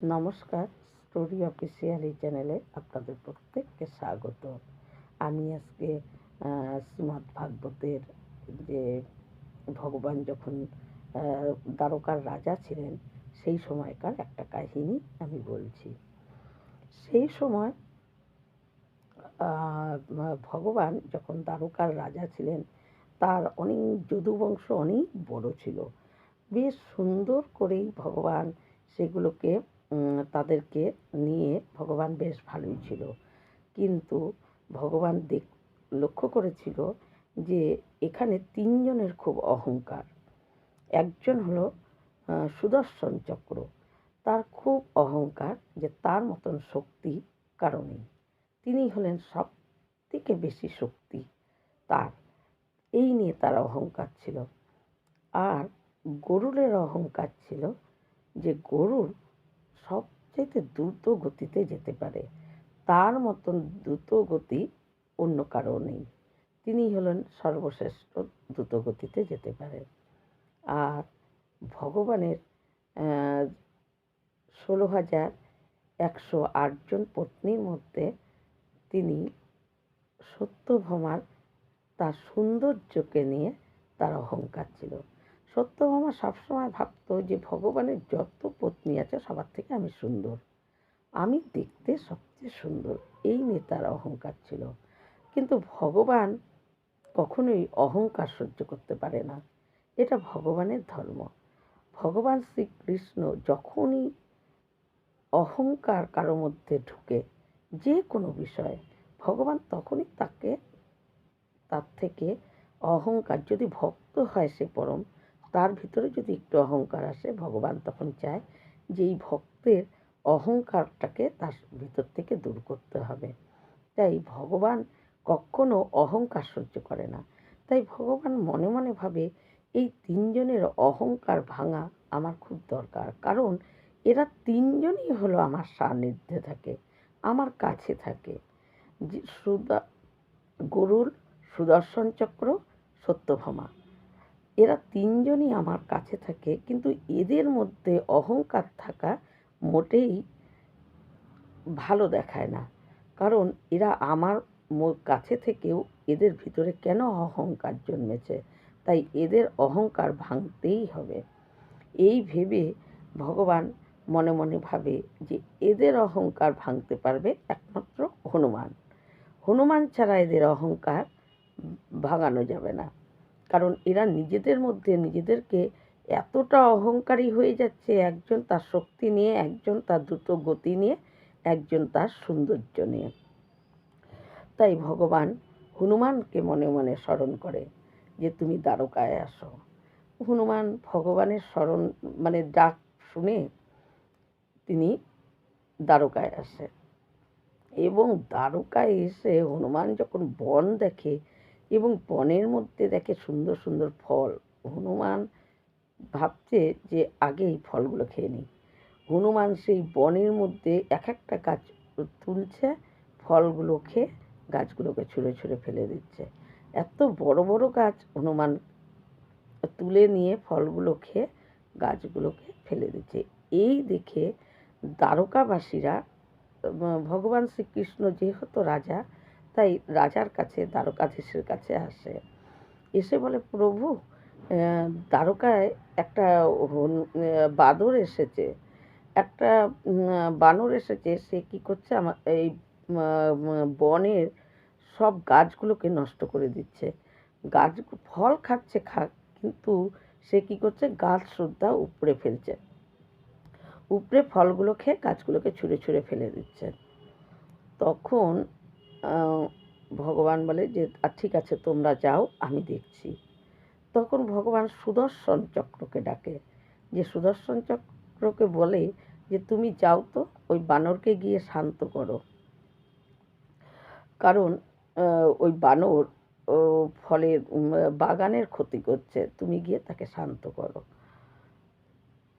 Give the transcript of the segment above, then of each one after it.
নমস্কার, story official এই চ্যানেলে আপনাদের প্রত্যেককে স্বাগত। আমি আজকে শ্রীমদ্ ভাগবতের যে ভগবান যখন দ্বারকার রাজা ছিলেন সেই সময়কার একটা কাহিনী আমি বলছি। সেই সময় ভগবান যখন দ্বারকার রাজা ছিলেন তার অনেক যদুবংশ অনেক বড় ছিল। বেশ সুন্দর করেই ভগবান সেগুলোকে তাদেরকে নিয়ে ভগবান বেশ ভালোই ছিল। কিন্তু ভগবান লক্ষ্য করেছিল যে এখানে তিনজনের খুব অহংকার। একজন হলো সুদর্শন চক্র, তার খুব অহংকার যে তার মতন শক্তি কারো নেই, তিনি হলেন সব থেকে বেশি শক্তি তার, এই নিয়ে তার অহংকার ছিল। আর গরুরের অহংকার ছিল যে গরুর সবচাইতে দ্রুত গতিতে যেতে পারে, তার মতন দ্রুত গতি অন্য কারো নেই, তিনি হলেন সর্বশ্রেষ্ঠ দ্রুত গতিতে যেতে পারে। আর ভগবানের 16,108 পত্নীর মধ্যে তিনি সত্যভামার তার সৌন্দর্যকে নিয়ে তার অহংকার ছিল। সত্যভামা সবসময় ভাবত যে ভগবানের যত পত্নী আছে সবার থেকে আমি সুন্দর, আমি দেখতে সবচেয়ে সুন্দর, এই নিয়ে তার অহংকার ছিল। কিন্তু ভগবান কখনোই অহংকার সহ্য করতে পারে না, এটা ভগবানের ধর্ম। ভগবান শ্রীকৃষ্ণ যখনই অহংকার কারো মধ্যে ঢুকে যে কোনো বিষয়ে, ভগবান তখনই তার থেকে অহংকার, যদি ভক্ত হয় সে পরম, তার ভিতরে যদি একটু অহংকার আসে, ভগবান তখন চায় যে এই ভক্তের অহংকারটাকে তার ভিতর থেকে দূর করতে হবে। তাই ভগবান কখনো অহংকার সহ্য করে না। তাই ভগবান মনে মনে ভাবে এই তিনজনের অহংকার ভাঙা আমার খুব দরকার, কারণ এরা তিনজনই হলো আমার সান্নিধ্যে থাকে, আমার কাছে থাকে। গরুর, সুদর্শন চক্র, সত্যভামা, এরা তিনজনই আমার কাছে থাকে, কিন্তু এদের মধ্যে অহংকার থাকা মোটেই ভালো দেখায় না, কারণ এরা আমার কাছে থেকেও এদের ভিতরে কেন অহংকার জন্মেছে, তাই এদের অহংকার ভাঙতেই হবে। এই ভেবে ভগবান মনে মনে ভাবে যে এদের অহংকার ভাঙতে পারবে একমাত্র হনুমান। হনুমান ছাড়া এদের অহংকার ভাঙানো যাবে না, কারণ এরা নিজেদের মধ্যে নিজেদেরকে এতটা অহংকারী হয়ে যাচ্ছে, একজন তার শক্তি নিয়ে, একজন তার দ্রুত গতি নিয়ে, একজন তার সৌন্দর্য নিয়ে। তাই ভগবান হনুমানকে মনে মনে স্মরণ করে যে তুমি দ্বারকায় আসো। হনুমান ভগবানের স্মরণ ডাক শুনে তিনি দ্বারকায় আসে, এবং দ্বারকায় এসে হনুমান যখন বন দেখে এবং বনের মধ্যে দেখে সুন্দর সুন্দর ফল, হনুমান ভাবছে যে আগে এই ফলগুলো খেয়ে নিই। হনুমান সেই বনের মধ্যে এক একটা গাছ তুলছে, ফলগুলো খেয়ে গাছগুলোকে ছুঁড়ে ছুঁড়ে ফেলে দিচ্ছে। এত বড় বড় গাছ হনুমান তুলে নিয়ে ফলগুলো খেয়ে গাছগুলোকে ফেলে দিচ্ছে। এই দেখে দ্বারকাবাসীরা, ভগবান শ্রীকৃষ্ণ যেহেতু রাজা, তাই রাজার কাছে, দ্বারকাধীশের কাছে আসে, এসে বলে প্রভু, দ্বারকায় একটা বাদর এসেছে, একটা বানর এসেছে, সে কী করছে, আমার এই বনের সব গাছগুলোকে নষ্ট করে দিচ্ছে। গাছ ফল খাচ্ছে খাক, কিন্তু সে কী করছে, গাছ সুদ্ধা উপড়ে ফেলছে, উপড়ে ফলগুলো খেয়ে গাছগুলোকে ছুঁড়ে ছুঁড়ে ফেলে দিচ্ছে। তখন ভগবান বলে যে ঠিক আছে তোমরা যাও, আমি দেখছি। তখন ভগবান সুদর্শন চক্রকে ডাকে, যে সুদর্শন চক্রকে বলে যে তুমি যাও তো, ওই বানরকে গিয়ে শান্ত করো, কারণ ওই বানর ফলের বাগানের ক্ষতি করছে, তুমি গিয়ে তাকে শান্ত করো।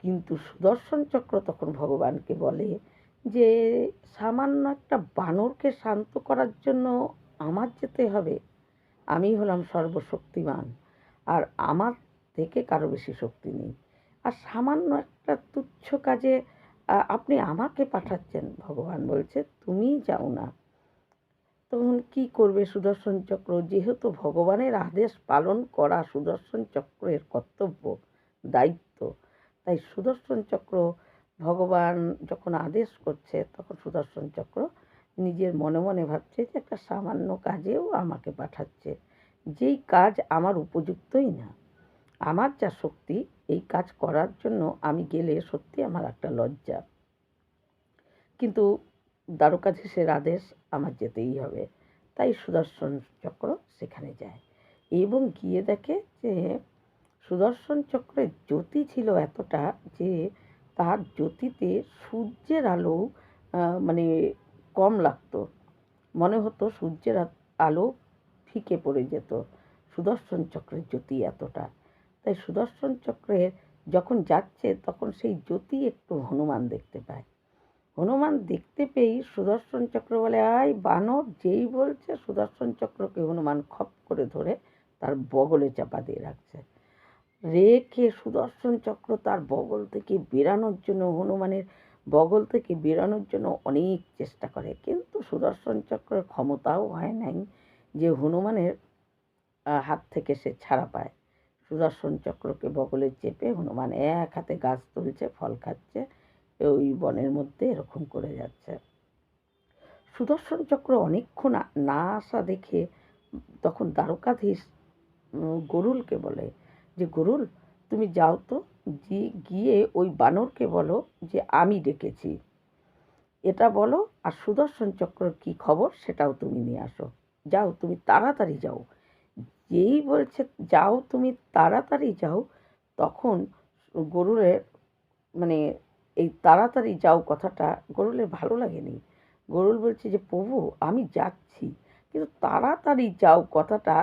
কিন্তু সুদর্শন চক্র তখন ভগবানকে বলে যে সামান্য একটা বানরকে শান্ত করার জন্য আমার যেতে হবে, আমি হলাম সর্বশক্তিমান, আর আমার থেকে কারো বেশি শক্তি নেই, আর সামান্য একটা তুচ্ছ কাজে আপনি আমাকে পাঠাচ্ছেন। ভগবান বলছে তুমি যাও না। তখন কি করবে সুদর্শন চক্র? যেহেতু ভগবানের আদেশ পালন করা সুদর্শন চক্রের কর্তব্য, দায়িত্ব, তাই সুদর্শন চক্র ভগবান যখন আদেশ করছে তখন সুদর্শন চক্র নিজের মনে মনে ভাবছে যে একটা সামান্য কাজেও আমাকে পাঠাচ্ছে, যেই কাজ আমার উপযুক্তই না। আমার যা শক্তি এই কাজ করার জন্য আমি গেলে সত্যি আমার একটা লজ্জা, কিন্তু দ্বারকাধীশের আদেশ আমার যেতেই হবে। তাই সুদর্শন চক্র সেখানে যায় এবং গিয়ে দেখে যে সুদর্শন চক্রের জ্যোতি ছিল এতটা যে তার জ্যোতিতে সূর্যের আলো মানে কম লাগতো, মনে হতো সূর্যের আলো ফিকে পড়ে যেত, সুদর্শন চক্রের জ্যোতি এতটা। তাই সুদর্শন চক্রের যখন যাচ্ছে তখন সেই জ্যোতি একটু হনুমান দেখতে পায়। হনুমান দেখতে পেয়েই সুদর্শন চক্র বলে আয় বানর, যেই বলছে সুদর্শন চক্রকে হনুমান খপ করে ধরে তার বগলে চাপা দিয়ে রাখছে। রেখে সুদর্শন চক্র তার বগল থেকে বেরানোর জন্য, হনুমানের বগল থেকে বেরানোর জন্য অনেক চেষ্টা করে, কিন্তু সুদর্শন চক্রের ক্ষমতাও হয় নাই যে হনুমানের হাত থেকে সে ছাড়া পায়। সুদর্শন চক্রকে বগলে চেপে হনুমান এক হাতে গাছ তুলছে, ফল খাচ্ছে, ওই বনের মধ্যে এরকম করে যাচ্ছে। সুদর্শন চক্র অনেকক্ষণ না আসা দেখে তখন দ্বারকাধীশ গরুলকে বলে যে গরুল, তুমি যাও তো, গিয়ে ওই বানরকে বলো যে আমি ডেকেছি, এটা বলো, আর সুদর্শন চক্রের কী খবর সেটাও তুমি নিয়ে আসো। যাও, তুমি তাড়াতাড়ি যাও। যেই বলছে যাও তুমি তাড়াতাড়ি যাও, তখন গরুরের মানে এই তাড়াতাড়ি যাও কথাটা গরুলের ভালো লাগেনি। গরুল বলছে যে প্রভু আমি যাচ্ছি, কিন্তু তাড়াতাড়ি যাও কথাটা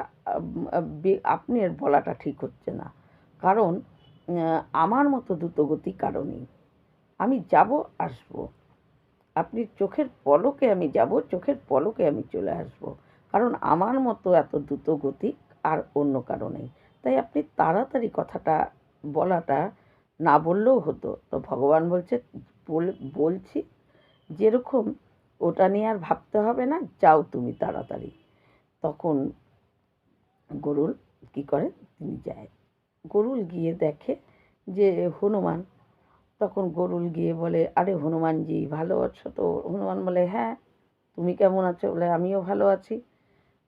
আপনার বলাটা ঠিক হচ্ছে না, কারণ আমার মতো দ্রুতগতি কারো নেই। আমি যাব, আসবো, আপনি চোখের পলকে আমি যাব, চোখের পলকে আমি চলে আসবো, কারণ আমার মতো এত দ্রুত গতি আর অন্য কারো নেই। তাই আপনি তাড়াতাড়ি কথাটা বলাটা না বললেও হতো। তো ভগবান বলছে বলছি যেরকম, ওটা নিয়ে আর ভাবতে হবে না, যাও তুমি তাড়াতাড়ি। তখন গরুল কী করে, তিনি যায়। গরুল গিয়ে দেখে যে হনুমান। তখন গরুল গিয়ে বলে আরে হনুমানজি ভালো আছো তো? হনুমান বলে হ্যাঁ, তুমি কেমন আছো? বলে আমিও ভালো আছি।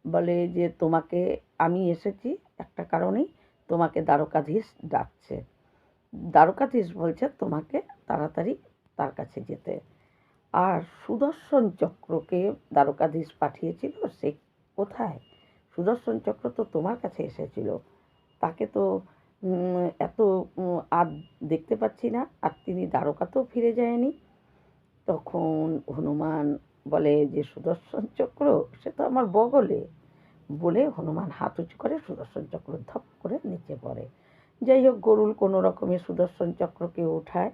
বলে যে তোমাকে আমি এসেছি একটা কারণেই, তোমাকে দ্বারকাধীশ ডাকছে। দ্বারকাধীশ বলছে তোমাকে তাড়াতাড়ি তার কাছে যেতে। আর সুদর্শন চক্রকে দ্বারকাধীশ পাঠিয়েছিল, সে কোথায়? সুদর্শন চক্র তো তোমার কাছে এসেছিল, তাকে তো এত আর দেখতে পাচ্ছি না, আর তিনি দ্বারকাতেও ফিরে যায়নি। তখন হনুমান বলে যে সুদর্শন চক্র সে তো আমার বগলে, বলে হনুমান হাত উঁচু করে সুদর্শন চক্র ধপ করে নিচে পড়ে। যাই হোক, গরুল কোনো রকমে সুদর্শন চক্রকে ওঠায়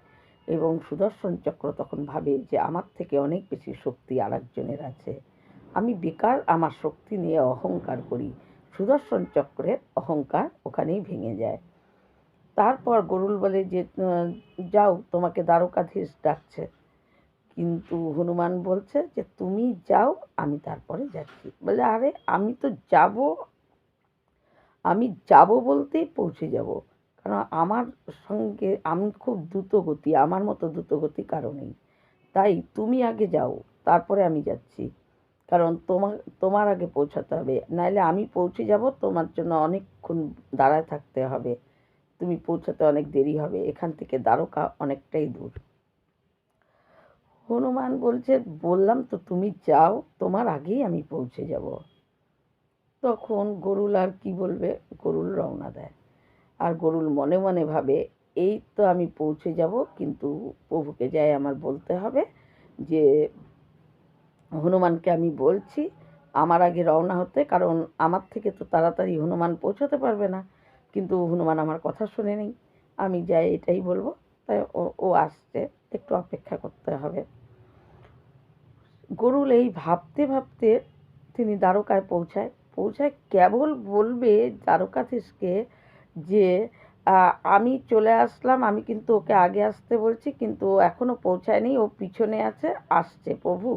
এবং সুদর্শন চক্র তখন ভাবে যে আমার থেকে অনেক বেশি শক্তি আর একজনের আছে, আমি বেকার আমার শক্তি নিয়ে অহংকার করি। সুদর্শন চক্রের অহংকার ওখানেই ভেঙে যায়। তারপর গরুল বলে যে যাও, তোমাকে দ্বারকাধীশ ডাকছে। কিন্তু হনুমান বলছে যে তুমি যাও, আমি তারপরে যাচ্ছি। বলে আরে আমি যাব বলতেই পৌঁছে যাব, কারণ আমার সঙ্গে আমি খুব দ্রুতগতি, আমার মতো দ্রুতগতি কারো নেই। তাই তুমি আগে যাও, তারপরে আমি যাচ্ছি, কারণ তোমার আগে পৌঁছাতে হবে, নাইলে আমি পৌঁছে যাব, তোমার জন্য অনেকক্ষণ দাঁড়ায় থাকতে হবে, তুমি পৌঁছাতে অনেক দেরি হবে, এখান থেকে দ্বারকা অনেকটাই দূর। হনুমান বলছে বললাম তো তুমি যাও, তোমার আগেই আমি পৌঁছে যাব। তখন গরুল আর কি বলবে, গরুল রওনা দেয়। আর গরুল মনে মনে ভাবে এই তো আমি পৌঁছে যাব, কিন্তু প্রভুকে যাই আমার বলতে হবে যে হনুমানকে আমি বলছি আমার আগে রওনা হতে, কারণ আমার থেকে তো তাড়াতাড়ি হনুমান পৌঁছাতে পারবে না, কিন্তু হনুমান আমার কথা শোনেনি, আমি যাই এটাই বলবো। তাই ও আসছে, একটু অপেক্ষা করতে হবে। গরুল এই ভাবতে ভাবতে তিনি দ্বারকায় পৌঁছায়। কেবল বলবে দ্বারকাধীশকে যে আমি চলে আসলাম, আমি কিন্তু ওকে আগে আসতে বলছি, কিন্তু এখনো পৌঁছায়নি, ও পিছনে আছে, আসছে। প্রভু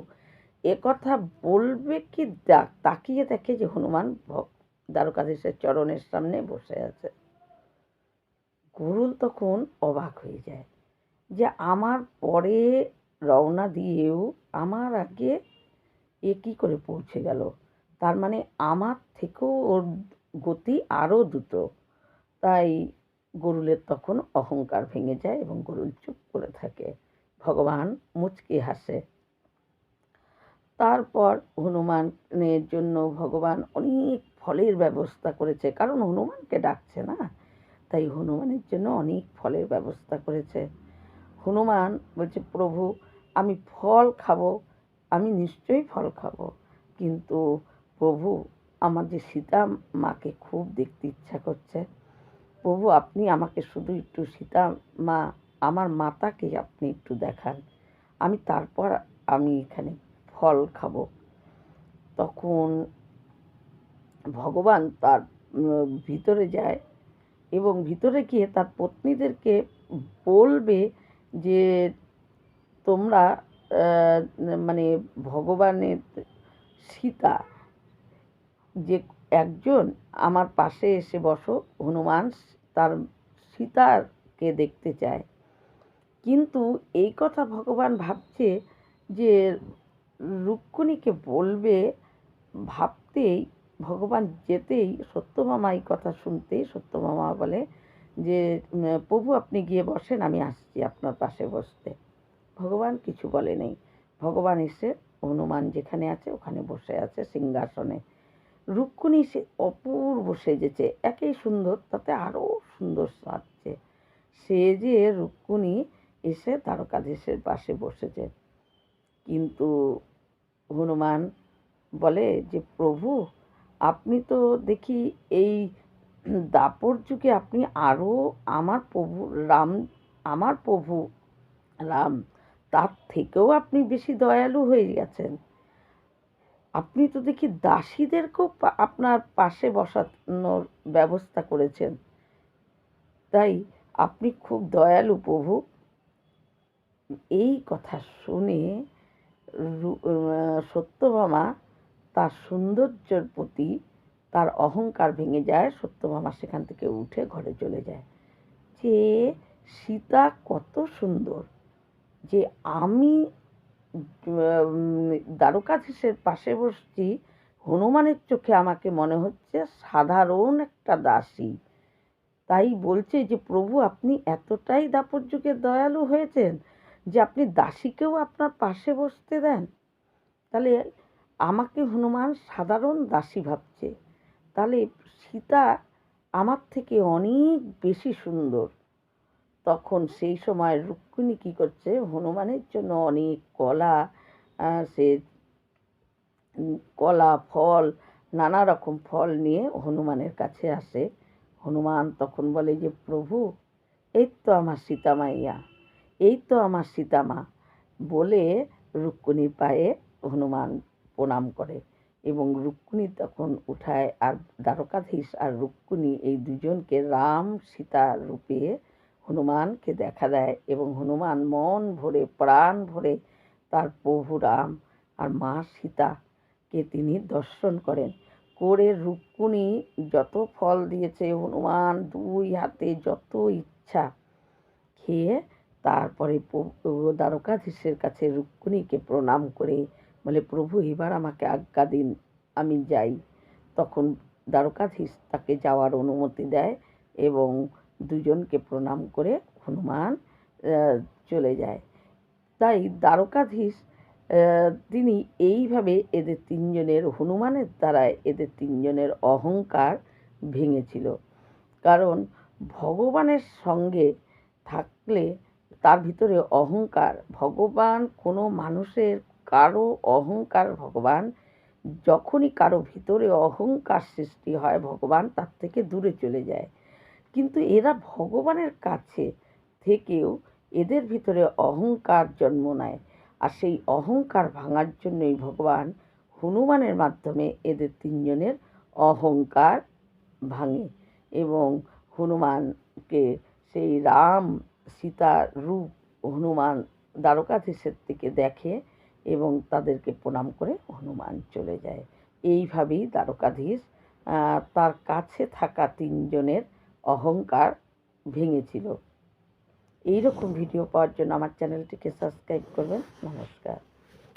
একথা বলবে কি, তাকিয়ে দেখে যে হনুমান দ্বারকাধীশের চরণের সামনে বসে আছে। গরুল তখন অবাক হয়ে যায় যে আমার পরে রওনা দিয়েও আমার আগে এ কী করে পৌঁছে গেল, তার মানে আমার থেকেও ওর গতি আরও দ্রুত। তাই গরুলের তখন অহংকার ভেঙে যায় এবং গরুল চুপ করে থাকে। ভগবান মুচকি হাসে। তারপর হনুমানের জন্য ভগবান অনেক ফলের ব্যবস্থা করেছে, কারণ হনুমানকে ডাকছে না, তাই হনুমানের জন্য অনেক ফলের ব্যবস্থা করেছে। হনুমান বলছে, প্রভু আমি ফল খাবো, আমি নিশ্চয়ই ফল খাবো, কিন্তু প্রভু আমার যে সীতা মাকে খুব দেখতে ইচ্ছা করছে, প্রভু আপনি আমাকে শুধু একটু সীতা মা, আমার মাতাকে আপনি একটু দেখান, তারপর আমি এখানে ফল খাবো। তখন ভগবান তার ভিতরে যায় এবং ভিতরে গিয়ে তার পত্নীদেরকে বলবে যে তোমরা মানে ভগবানের সীতা যে একজন আমার পাশে এসে বসো, হনুমান তার সীতাকে দেখতে চায়। কিন্তু এই কথা ভগবান ভাবছে যে রুক্মিণীকে বলবে, ভাবতেই ভগবান যেতেই সত্যভামা এই কথা শুনতেই সত্যভামা বলে যে প্রভু আপনি গিয়ে বসেন, আমি আসছি আপনার পাশে বসতে। ভগবান কিছু বলে নেই, ভগবান এসে হনুমান যেখানে আছে ওখানে বসে আছে সিংহাসনে। রুক্মিণী সে অপূর্ব সেজেছে, একেই সুন্দর, তাতে আরও সুন্দর সাজছে। সে যে রুক্মিণী এসে দ্বারকাধীশের পাশে বসেছে। কিন্তু হনুমান বলে যে প্রভু আপনি তো দেখি এই দাপর যুগে আপনি আরও আমার প্রভু রাম তার থেকেও আপনি বেশি দয়ালু হয়ে গেছেন। আপনি তো দেখি দাসীদেরকেও আপনার পাশে বসানোর ব্যবস্থা করেছেন, তাই আপনি খুব দয়ালু প্রভু। এই কথা শুনে সত্যভামা তার সৌন্দর্যের প্রতি তার অহংকার ভেঙে যায়। সত্যভামা সেখান থেকে উঠে ঘরে চলে যায় যে সীতা কত সুন্দর, যে আমি দ্বারকাধীশের পাশে বসছি, হনুমানের চোখে আমাকে মনে হচ্ছে সাধারণ একটা দাসী। তাই বলছে যে প্রভু আপনি এতটাই দাপর যুগে দয়ালু হয়েছেন যে আপনি দাসীকেও আপনার পাশে বসতে দেন। তাহলে আমাকে হনুমান সাধারণ দাসী ভাবছে, তাহলে সীতা আমার থেকে অনেক বেশি সুন্দর। তখন সেই সময় রুক্মিণী কী করছে, হনুমানের জন্য অনেক সে কলা ফল নানা রকম ফল নিয়ে হনুমানের কাছে আসে। হনুমান তখন বলে যে প্রভু এই তো আমার সীতা মাইয়া, এই তো আমার সীতা মা বলে রুক্মিণীর পায়ে হনুমান প্রণাম করে এবং রুক্মিণী তখন উঠায়। আর দ্বারকাধীশ আর রুক্মিণী এই দুজনকে রাম সীতা রূপে হনুমানকে দেখা দেয় এবং হনুমান মন ভরে প্রাণ ভরে তার প্রভু রাম আর মা সীতাকে তিনি দর্শন করেন। করে রুক্মিণী যত ফল দিয়েছে হনুমান দুই হাতে যত ইচ্ছা খেয়ে তারপরে দ্বারকাধীশের কাছে রুক্মিণীকে প্রণাম করে বলে প্রভু এবার আমাকে আজ্ঞা দিন, আমি যাই। তখন দ্বারকাধীশ তাকে যাওয়ার অনুমতি দেয় এবং দুজনকে প্রণাম করে হনুমান চলে যায়। তাই দ্বারকাধীশ তিনি এইভাবে এদের তিনজনের, হনুমানের দ্বারাই এদের তিনজনের অহংকার ভেঙেছিল। কারণ ভগবানের সঙ্গে থাকলে তার ভিতরে অহংকার, ভগবান কোনো মানুষের কারো অহংকার, ভগবান যখনই কারো ভিতরে অহংকার সৃষ্টি হয় ভগবান তার থেকে দূরে চলে যায়। কিন্তু এরা ভগবানের কাছে থেকেও এদের ভিতরে অহংকার জন্ম নেয়, আর সেই অহংকার ভাঙার জন্যই ভগবান হনুমানের মাধ্যমে এদের তিনজনের অহংকার ভাঙে এবং হনুমান কে সেই রাম সীতার রূপ হনুমান দ্বারকাধীশের থেকে দেখে এবং তাদেরকে প্রণাম করে হনুমান চলে যায়। এইভাবেই দ্বারকাধীশ তার কাছে থাকা তিনজনের অহংকার ভেঙেছিল। এইরকম ভিডিও পাওয়ার জন্য আমার চ্যানেলটিকে সাবস্ক্রাইব করবেন। নমস্কার।